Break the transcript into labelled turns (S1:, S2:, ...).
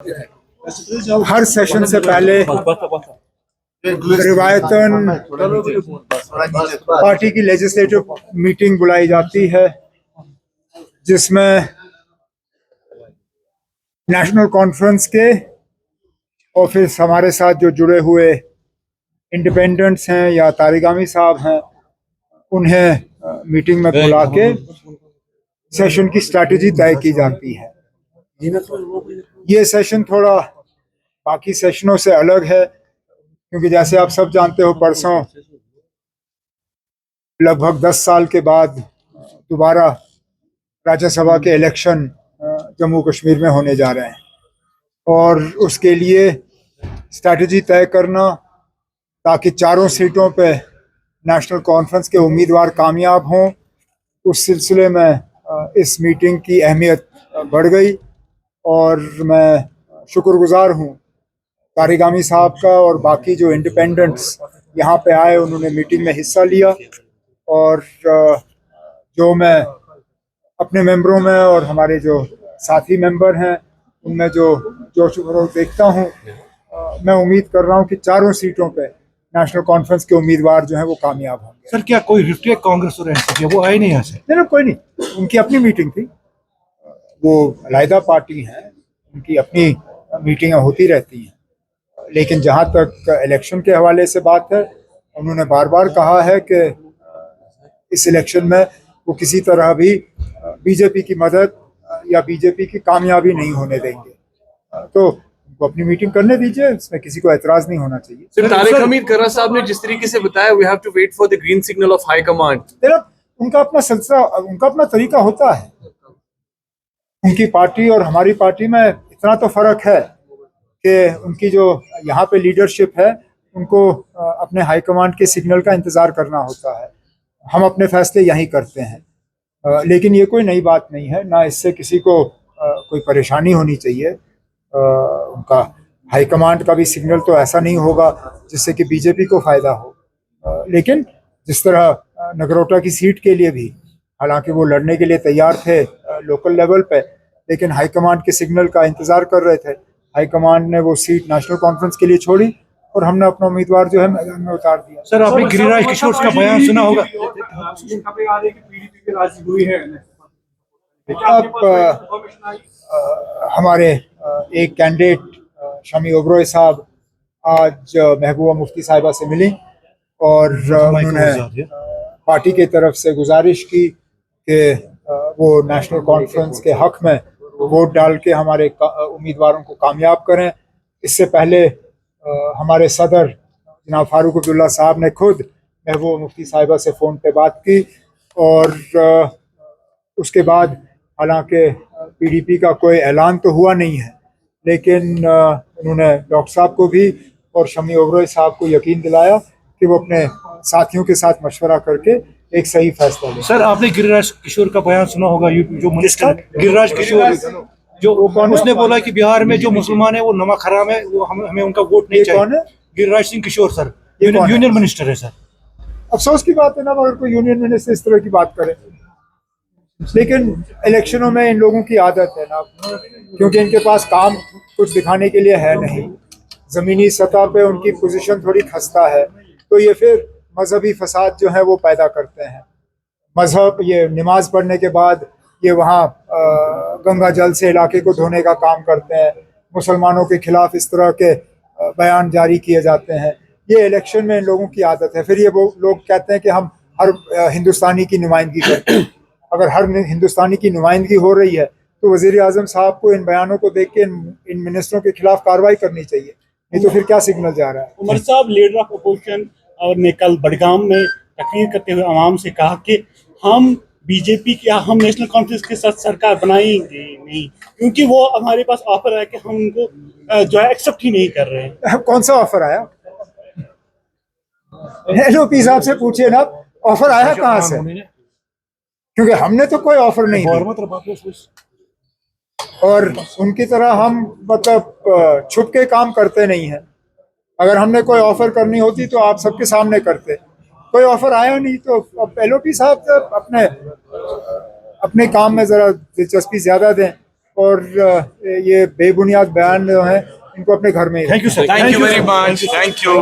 S1: हर session से पहले रिवायतन party की लेजिस्लेटिव मीटिंग बुलाई जाती है, जिसमें नेशनल कॉन्फ्रेंस के और फिर हमारे साथ जो जुड़े हुए इंडिपेंडेंट्स हैं या तारिगामी साहब हैं, उन्हें मीटिंग में बुला के सेशन की स्ट्रैटेजी तय की जाती है। ये सेशन थोड़ा बाकी सेशनों से अलग है, क्योंकि जैसे आप सब जानते हो, परसों लगभग 10 साल के बाद दोबारा राज्यसभा के इलेक्शन जम्मू कश्मीर में होने जा रहे हैं, और उसके लिए स्ट्रैटेजी तय करना ताकि चारों सीटों पे नेशनल कॉन्फ्रेंस के उम्मीदवार कामयाब हों, उस सिलसिले में इस मीटिंग की अहमियत बढ़ गई। और मैं शुक्रगुजार हूँ तारिगामी साहब का और बाकी जो इंडिपेंडेंट्स यहाँ पे आए, उन्होंने मीटिंग में हिस्सा लिया। और जो मैं अपने मेंबरों में और हमारे जो साथी मेंबर हैं उनमें जो जोश खरोश देखता हूँ, मैं उम्मीद कर रहा हूँ कि चारों सीटों पे नेशनल कॉन्फ्रेंस के उम्मीदवार जो हैं वो कामयाब होंगे।
S2: सर, क्या कोई रिफ्ट कांग्रेस और एनसीपी वो आए नहीं यहाँ से?
S1: नहीं, कोई नहीं, उनकी अपनी मीटिंग थी, वो अलहदा पार्टी है, उनकी अपनी मीटिंगें होती रहती हैं। लेकिन जहाँ तक इलेक्शन के हवाले से बात है, उन्होंने बार बार कहा है कि इस इलेक्शन में वो किसी तरह भी बीजेपी की मदद या बीजेपी की कामयाबी नहीं होने देंगे। तो वो अपनी मीटिंग करने दीजिए, इसमें किसी को एतराज नहीं होना चाहिए।
S3: सर, तारिक हमीद कर्रा साहब ने जिस तरीके से बताया, we have to wait for the green signal of high command.
S1: उनका अपना सिलसिला, उनका अपना तरीका होता है। उनकी पार्टी और हमारी पार्टी में इतना तो फर्क है कि उनकी जो यहाँ पे लीडरशिप है, उनको अपने हाई कमांड के सिग्नल का इंतज़ार करना होता है। हम अपने फैसले यहीं करते हैं, लेकिन ये कोई नई बात नहीं है, ना इससे किसी को कोई परेशानी होनी चाहिए। उनका हाई कमांड का भी सिग्नल तो ऐसा नहीं होगा जिससे कि बीजेपी को फ़ायदा हो। लेकिन जिस तरह नगरोटा की सीट के लिए भी, हालांकि वो लड़ने के लिए तैयार थे लोकल लेवल पे, लेकिन हाई कमांड के सिग्नल का इंतज़ार कर रहे थे। हाई कमांड ने वो सीट नेशनल कॉन्फ्रेंस के लिए छोड़ी और हमने अपना उम्मीदवार जो है मैदान में उतार दिया।
S2: सर, आपने गिरिराज किशोर का बयान सुना होगा।
S1: अब हमारे एक कैंडिडेट शमी ओबरॉय साहब आज महबूबा मुफ्ती साहिबा से मिली और उन्होंने पार्टी की तरफ से गुजारिश की कि वो नेशनल कॉन्फ्रेंस के हक में वोट डाल के हमारे उम्मीदवारों को कामयाब करें। इससे पहले हमारे सदर जनाब फारूक अब्दुल्ला साहब ने खुद महबूबा मुफ्ती साहिबा से फ़ोन पे बात की, और उसके बाद हालांकि पीडीपी का कोई ऐलान तो हुआ नहीं है, लेकिन उन्होंने डॉक्टर साहब को भी और शमी ओबरॉय साहब को यकीन दिलाया कि वो अपने साथियों के साथ मशवरा करके एक सही फैसला लें।
S2: सर, आपने गिरिराज किशोर का बयान सुना होगा, जो मिनिस्टर गिरिराज किशोर, जो उसने बोला कि बिहार में जो मुसलमान है वो नमक हराम है, वो हमें उनका वोट नहीं चाहिए।
S1: कौन है?
S2: गिरिराज सिंह किशोर सर, यूनियन मिनिस्टर है सर।
S1: अफसोस की बात है ना, अगर कोई यूनियन मिनिस्टर इस तरह की बात करे, लेकिन इलेक्शनों में इन लोगों की आदत है ना, क्योंकि इनके पास काम कुछ दिखाने के लिए है नहीं, ज़मीनी सतह पे उनकी पोजीशन थोड़ी खस्ता है, तो ये फिर मजहबी फसाद जो है वो पैदा करते हैं। मजहब, ये नमाज पढ़ने के बाद ये वहाँ गंगा जल से इलाके को धोने का काम करते हैं, मुसलमानों के खिलाफ इस तरह के बयान जारी किए जाते हैं। ये इलेक्शन में इन लोगों की आदत है। फिर ये वो लोग कहते हैं कि हम हर हिंदुस्तानी की नुमाइंदगी करते हैं। अगर हर हिंदुस्तानी की नुमाइंदगी हो रही है तो वज़ीर आज़म साहब को इन बयानों को देख के इन मिनिस्टरों के खिलाफ कार्रवाई करनी चाहिए, नहीं तो फिर क्या सिग्नल जा रहा है।
S4: उमर साहब, लीडर ऑफ अपोजिशन, और ने कल बडगाम में तकरीर करते हुए आवाम से कहा कि हम बीजेपी की, हम नेशनल कॉन्फ्रेंस के साथ सरकार बनाएंगे नहीं, क्योंकि वो हमारे पास ऑफर आया कि हम उनको जो है एक्सेप्ट ही नहीं कर रहे हैं।
S1: कौन सा ऑफर आया? एलओपी साहब से पूछिए ना, ऑफर आया कहाँ से? क्योंकि हमने तो कोई ऑफर नहीं दिया, और उनकी तरह हम मतलब छुप के काम करते नहीं हैं। अगर हमने कोई ऑफर करनी होती तो आप सबके सामने करते। कोई ऑफर आया नहीं, तो अब एलओपी साहब अपने काम में ज़रा दिलचस्पी ज़्यादा दें और ये बेबुनियाद बयान जो हैं इनको अपने घर में ही
S2: thank you sir
S3: Thank you very much. Thank you.